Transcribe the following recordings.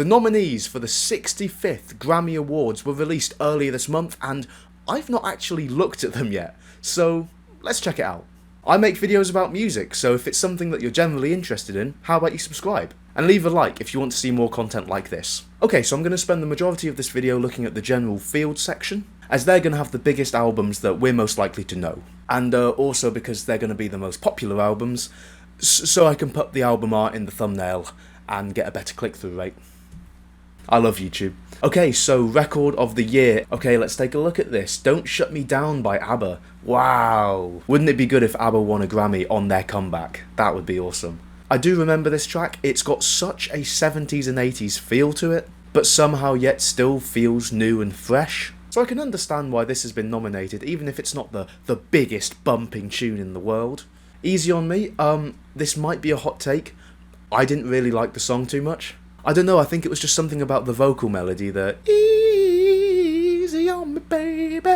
The nominees for the 65th Grammy Awards were released earlier this month, and I've not actually looked at them yet, so let's check it out. I make videos about music, so if it's something that you're generally interested in, how about you subscribe? And leave a like if you want to see more content like this. Okay, so I'm going to spend the majority of this video looking at the general field section, as they're going to have the biggest albums that we're most likely to know. And also because they're going to be the most popular albums, so I can put the album art in the thumbnail and get a better click-through rate. I love YouTube. Okay, so record of the year. Okay, let's take a look at this. Don't Shut Me Down by ABBA. Wow. Wouldn't it be good if ABBA won a Grammy on their comeback? That would be awesome. I do remember this track. It's got such a 70s and 80s feel to it, but somehow yet still feels new and fresh. So I can understand why this has been nominated, even if it's not the biggest bumping tune in the world. Easy on Me, this might be a hot take. I didn't really like the song too much. I don't know, I think it was just something about the vocal melody, the easy on me baby.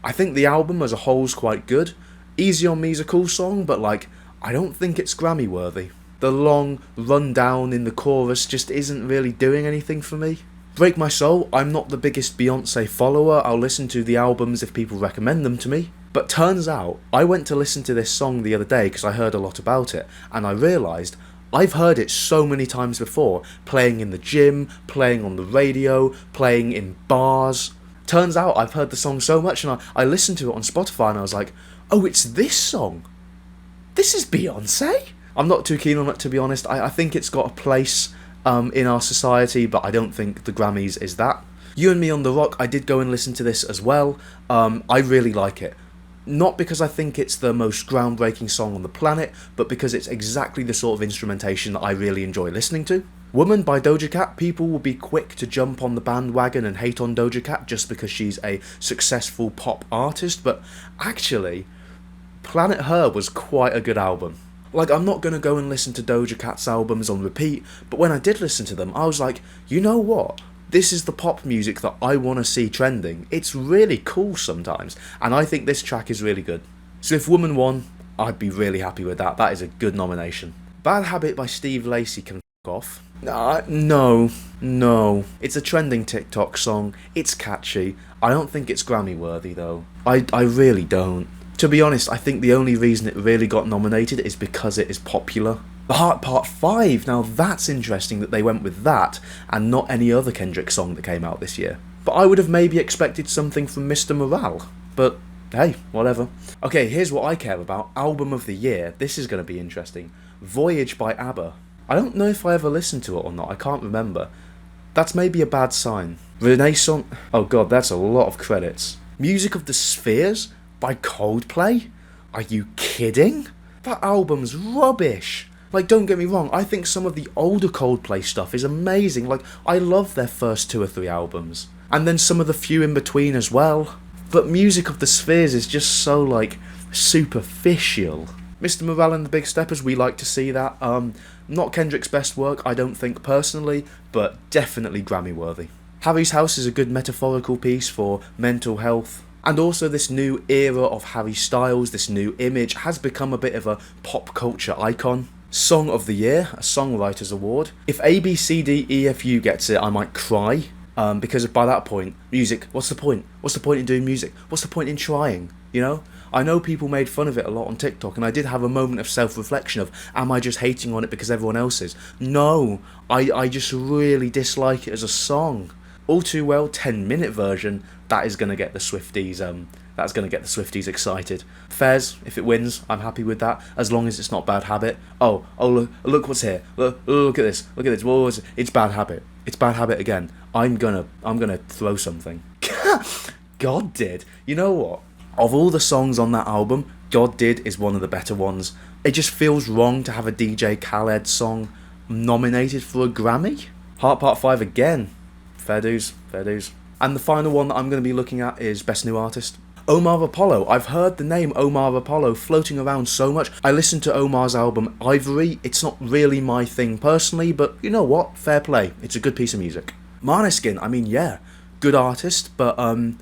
I think the album as a whole's quite good. Easy on Me's a cool song, but like, I don't think it's Grammy worthy. The long rundown in the chorus just isn't really doing anything for me. Break My Soul, I'm not the biggest Beyonce follower, I'll listen to the albums if people recommend them to me. But turns out, I went to listen to this song the other day because I heard a lot about it, and I realised I've heard it so many times before, playing in the gym, playing on the radio, playing in bars. Turns out I've heard the song so much, and I listened to it on Spotify and I was like, oh, it's this song? This is Beyonce? I'm not too keen on it, to be honest. I think it's got a place in our society, but I don't think the Grammys is that. You and Me on the Rock, I did go and listen to this as well. I really like it. Not because I think it's the most groundbreaking song on the planet, but because it's exactly the sort of instrumentation that I really enjoy listening to. Woman by Doja Cat, people will be quick to jump on the bandwagon and hate on Doja Cat just because she's a successful pop artist, but actually, Planet Her was quite a good album. Like, I'm not going to go and listen to Doja Cat's albums on repeat, but when I did listen to them, I was like, you know what? This is the pop music that I want to see trending. It's really cool sometimes, and I think this track is really good. So if Woman won, I'd be really happy with that. That is a good nomination. Bad Habit by Steve Lacy can f*** off. No. It's a trending TikTok song. It's catchy. I don't think it's Grammy worthy though. I really don't. To be honest, I think the only reason it really got nominated is because it is popular. The Heart Part 5, now that's interesting that they went with that and not any other Kendrick song that came out this year. But I would have maybe expected something from Mr. Morale, but hey, whatever. Okay, here's what I care about, Album of the Year. This is going to be interesting. Voyage by ABBA. I don't know if I ever listened to it or not, I can't remember. That's maybe a bad sign. Renaissance, oh god, that's a lot of credits. Music of the Spheres by Coldplay? Are you kidding? That album's rubbish. Like, don't get me wrong, I think some of the older Coldplay stuff is amazing. Like, I love their first 2 or 3 albums. And then some of the few in between as well. But Music of the Spheres is just so, like, superficial. Mr. Morale and the Big Steppers, we like to see that. Not Kendrick's best work, I don't think personally, but definitely Grammy worthy. Harry's House is a good metaphorical piece for mental health. And also this new era of Harry Styles, this new image, has become a bit of a pop culture icon. Song of the Year, a Songwriters Award. If ABCDEFU gets it, I might cry, because by that point, music, what's the point? What's the point in doing music? What's the point in trying, you know? I know people made fun of it a lot on TikTok, and I did have a moment of self-reflection of, am I just hating on it because everyone else is? No, I just really dislike it as a song. All Too Well, 10-minute version, that is going to get the Swifties, that's going to get the Swifties excited. Fairs, if it wins, I'm happy with that, as long as it's not Bad Habit. Oh, look what's here. Look at this. What was it? It's Bad Habit. It's Bad Habit again. I'm gonna throw something. God Did. You know what? Of all the songs on that album, God Did is one of the better ones. It just feels wrong to have a DJ Khaled song nominated for a Grammy. Heart Part 5 again. Fair dues. And the final one that I'm going to be looking at is Best New Artist. Omar Apollo. I've heard the name Omar Apollo floating around so much. I listened to Omar's album Ivory. It's not really my thing personally, but you know what? Fair play. It's a good piece of music. Maneskin. I mean, yeah, good artist, but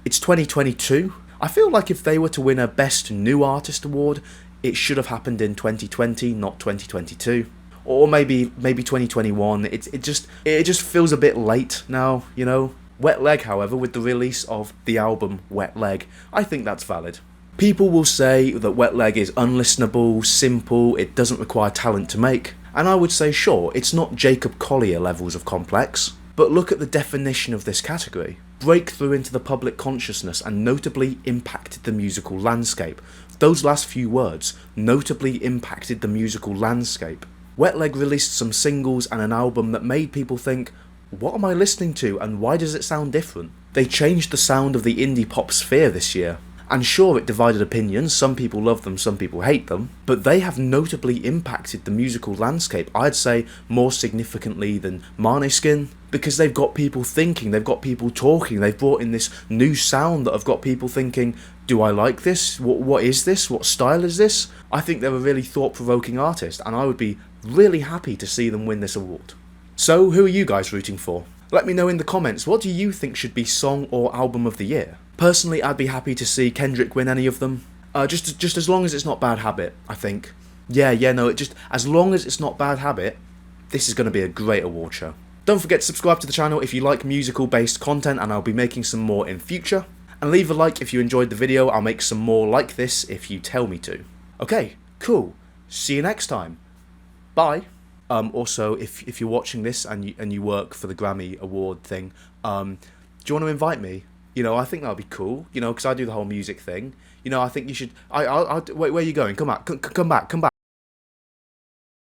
it's 2022. I feel like if they were to win a Best New Artist award, it should have happened in 2020, not 2022. or maybe 2021. It just feels a bit late now, you know. Wet Leg, however, with the release of the album Wet Leg, I think that's valid. People will say that Wet Leg is unlistenable, simple, it doesn't require talent to make, and I would say sure, it's not Jacob Collier levels of complex, but look at the definition of this category. Breakthrough into the public consciousness and notably impacted the musical landscape. Those last few words, notably impacted the musical landscape. Wet Leg released some singles and an album that made people think, what am I listening to and why does it sound different? They changed the sound of the indie pop sphere this year. And sure, it divided opinions, some people love them, some people hate them, but they have notably impacted the musical landscape, I'd say more significantly than Maneskin, because they've got people thinking, they've got people talking, they've brought in this new sound that have got people thinking, do I like this? What is this? What style is this? I think they're a really thought-provoking artist, and I would be really happy to see them win this award. So, who are you guys rooting for? Let me know in the comments, what do you think should be Song or Album of the Year? Personally, I'd be happy to see Kendrick win any of them. Just as long as it's not Bad Habit, I think. As long as it's not Bad Habit, this is going to be a great award show. Don't forget to subscribe to the channel if you like musical-based content, and I'll be making some more in future. And leave a like if you enjoyed the video, I'll make some more like this if you tell me to. Okay, cool. See you next time. Bye. Also, if you're watching this and you work for the Grammy Award thing, do you want to invite me? You know, I think that'll be cool. You know, because I do the whole music thing. You know, I think you should. Wait, where are you going? Come back.